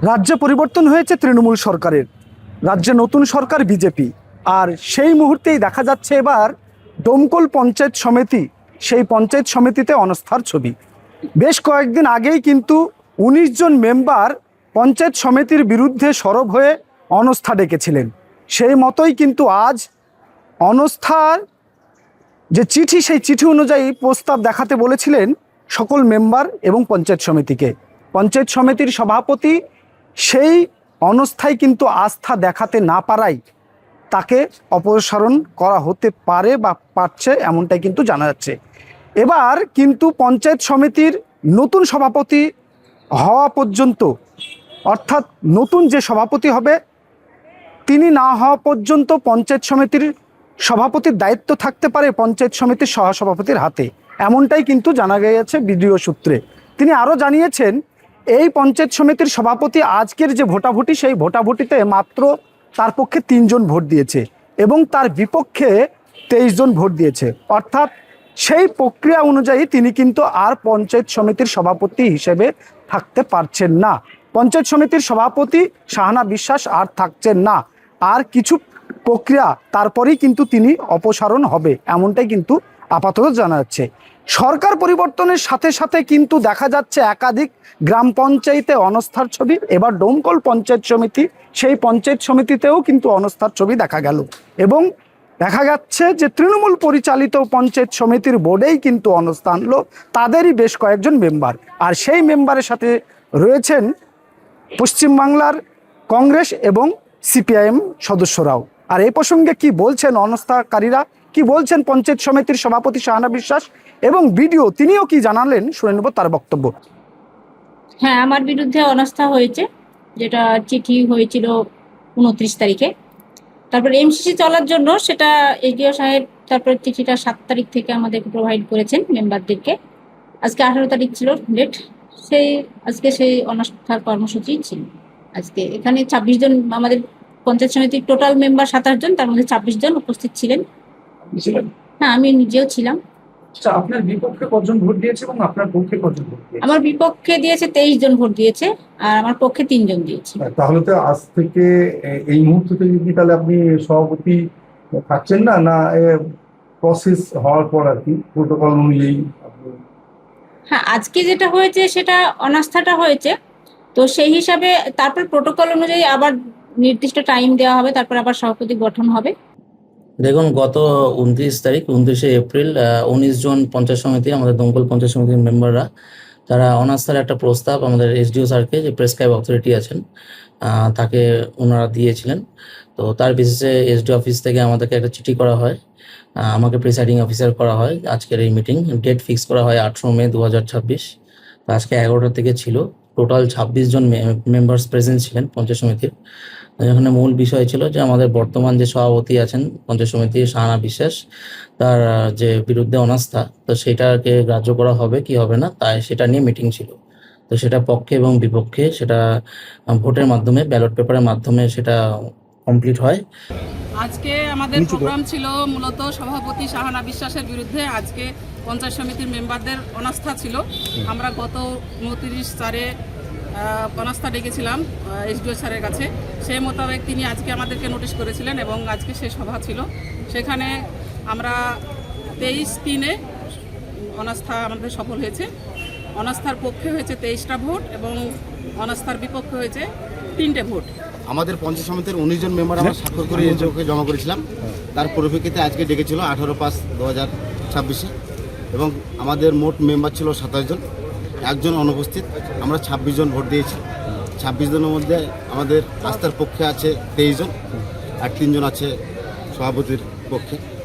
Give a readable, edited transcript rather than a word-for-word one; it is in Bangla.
রাজ্যে পরিবর্তন হয়েছে তৃণমূল সরকারের, রাজ্যে নতুন সরকার বিজেপি। আর সেই মুহূর্তেই দেখা যাচ্ছে এবার ডোমকল পঞ্চায়েত সমিতি, সেই পঞ্চায়েত সমিতিতে অনাস্থার ছবি। বেশ কয়েকদিন আগেই কিন্তু ১৯ জন মেম্বার পঞ্চায়েত সমিতির বিরুদ্ধে সরব হয়ে অনাস্থা ডেকেছিলেন। সেই মতোই কিন্তু আজ অনাস্থার যে চিঠি, সেই চিঠি অনুযায়ী প্রস্তাব দেখাতে বলেছিলেন সকল মেম্বার এবং পঞ্চায়েত সমিতিকে। পঞ্চায়েত সমিতির সভাপতি সেই অনাস্থায় কিন্তু আস্থা দেখাতে না পারায় তাকে অপসারণ করা হতে পারে বা পারছে, এমনটাই কিন্তু জানা যাচ্ছে। এবার কিন্তু পঞ্চায়েত সমিতির নতুন সভাপতি হওয়া পর্যন্ত, অর্থাৎ নতুন যে সভাপতি হবে তিনি না হওয়া পর্যন্ত পঞ্চায়েত সমিতির সভাপতির দায়িত্ব থাকতে পারে পঞ্চায়েত সমিতির সহসভাপতির হাতে, এমনটাই কিন্তু জানা গিয়েছে বিডিও সূত্রে। তিনি আরও জানিয়েছেন, এই পঞ্চায়েত সমিতির সভাপতি আজকের যে ভোটাভুটি, সেই ভোটাভুটিতে মাত্র তার পক্ষে ৩ জন ভোট দিয়েছে এবং তার বিপক্ষে ২৩ জন ভোট দিয়েছে। অর্থাৎ সেই প্রক্রিয়া অনুযায়ী তিনি কিন্তু আর পঞ্চায়েত সমিতির সভাপতি হিসেবে থাকতে পারছেন না। পঞ্চায়েত সমিতির সভাপতি শাহানা বিশ্বাস আর থাকছেন না, আর কিছু প্রক্রিয়া তারপরেই কিন্তু তিনি অপসারণ হবে, এমনটাই কিন্তু আপাতত জানা যাচ্ছে। সরকার পরিবর্তনের সাথে সাথে কিন্তু দেখা যাচ্ছে একাধিক গ্রাম পঞ্চায়েতে অনাস্থার ছবি। এবার ডোমকল পঞ্চায়েত সমিতি, সেই পঞ্চায়েত সমিতিতেও কিন্তু অনাস্থার ছবি দেখা গেল এবং দেখা যাচ্ছে যে তৃণমূল পরিচালিত পঞ্চায়েত সমিতির বোর্ডেই কিন্তু অনাস্থা আনলো তাদেরই বেশ কয়েকজন মেম্বার। আর সেই মেম্বারের সাথে রয়েছেন পশ্চিমবাংলার কংগ্রেস এবং সিপিআইএম সদস্যরাও। আর এই প্রসঙ্গে কি বলছেন অনাস্থাকারীরা, কি বলছেন পঞ্চায়েত সমিতির সভাপতি শাহানা বিশ্বাস এবং বিডিও, তিনিও কি জানালেন, শুনে নেব তার বক্তব্য। হ্যাঁ, আমার বিরুদ্ধে অনাস্থা হয়েছে, যেটা চিঠি হয়েছিল ২৯ তারিখে। তারপর এমসিসি চলার জন্য সেটা এসডিও সাহেব তারপরে চিঠিটা ৭ তারিখ থেকে আমাদেরকে প্রোভাইড করেছেন মেম্বারদেরকে। আজকে ১৮ তারিখ ছিল ডেট, আজকে সেই অনাস্থার কর্মসূচি ছিল। আজকে এখানে ২৬ জন, আমাদের পঞ্চায়েত সমিতির টোটাল মেম্বার ২৭ জন, তার মধ্যে ২৬ জন উপস্থিত ছিলেন। হ্যাঁ, আমি নিজেও ছিলাম। আপনার বিপক্ষে কতজন ভোট দিয়েছে এবং আপনার পক্ষে কতজন ভোট দিয়েছে? আমার বিপক্ষে দিয়েছে ২৩ জন ভোট দিয়েছে আর আমার পক্ষে ৩ জন দিয়েছে। তাহলে তো আজ থেকে এই মুহূর্তে থেকে কি তাহলে আপনি সভাপতি থাকছেন না, না প্রসেস হওয়ার পর আর কি প্রোটোকল অনুযায়ী? হ্যাঁ, আজকে যেটা হয়েছে সেটা অনাস্থাটা হয়েছে, তো সেই হিসাবে তারপর প্রোটোকল অনুযায়ী আবার নির্দিষ্ট টাইম দেওয়া হবে, তারপর আবার সভাপতি গঠন হবে। দেখুন, গত 29 এপ্রিল ১৯ জন পঞ্চায়েত সমিতি, আমাদের দমকল পঞ্চায়েত সমিতির মেম্বাররা, তারা অনাস্থার একটা প্রস্তাব আমাদের এসডিও স্যারকে, যে প্রেসক্রাইব অথরিটি আছেন, তাকে ওনারা দিয়েছিলেন। তো তার বেসিসে এসডিও অফিস থেকে আমাদেরকে একটা চিঠি করা হয়, আমাকে প্রিসাইডিং অফিসার করা হয়। আজকের এই মিটিং ডেট ফিক্স করা হয় ১৮ মে ২০২৬। আজকে ১১টা থেকে ছিল। টোটাল ২৬ জন মেম্বার্স প্রেজেন্ট ছিলেন পঞ্চায়েত সমিতির। এখানে মূল বিষয় ছিল যে আমাদের বর্তমান যে সভাপতি আছেন পঞ্চায়েত সমিতির শাহানা বিশ্বাস, তার যে বিরুদ্ধে অনাস্থা, তো সেটাকে গ্রাহ্য করা হবে কি হবে না, তাই সেটা নিয়ে মিটিং ছিল। তো সেটা পক্ষে এবং বিপক্ষে সেটা ভোটের মাধ্যমে, ব্যালট পেপারের মাধ্যমে সেটা কমপ্লিট হয়। আজকে আমাদের প্রোগ্রাম ছিল মূলত সভাপতি শাহানা বিশ্বাসের বিরুদ্ধে। আজকে পঞ্চায়েত সমিতির মেম্বারদের অনাস্থা ছিল। আমরা গত ২৯/৪ অনাস্থা ডেকেছিলাম এসডিও স্যারের কাছে। সেই মোতাবেক তিনি আজকে আমাদেরকে নোটিশ করেছিলেন এবং আজকে সেই সভা ছিল। সেখানে আমরা ২৩/৩ অনাস্থা আমাদের সফল হয়েছে। অনাস্থার পক্ষে হয়েছে ২৩টা ভোট এবং অনাস্থার বিপক্ষে হয়েছে ৩টে ভোট। আমাদের পঞ্চায়েত সমিতির ১৯ জন মেম্বার আমরা স্বাক্ষর করে এসডিওকে জমা করেছিলাম। তার পরিপ্রেক্ষিতে আজকে ডেকেছিল ১৮/৫/২০২৬ এবং আমাদের মোট মেম্বার ছিল ২৭ জন, একজন অনুপস্থিত। আমরা ২৬ জন ভোট দিয়েছি। ২৬ জনের মধ্যে আমাদের আস্থার পক্ষে আছে ২৩ জন আর ৩ জন আছে সভাপতির পক্ষে।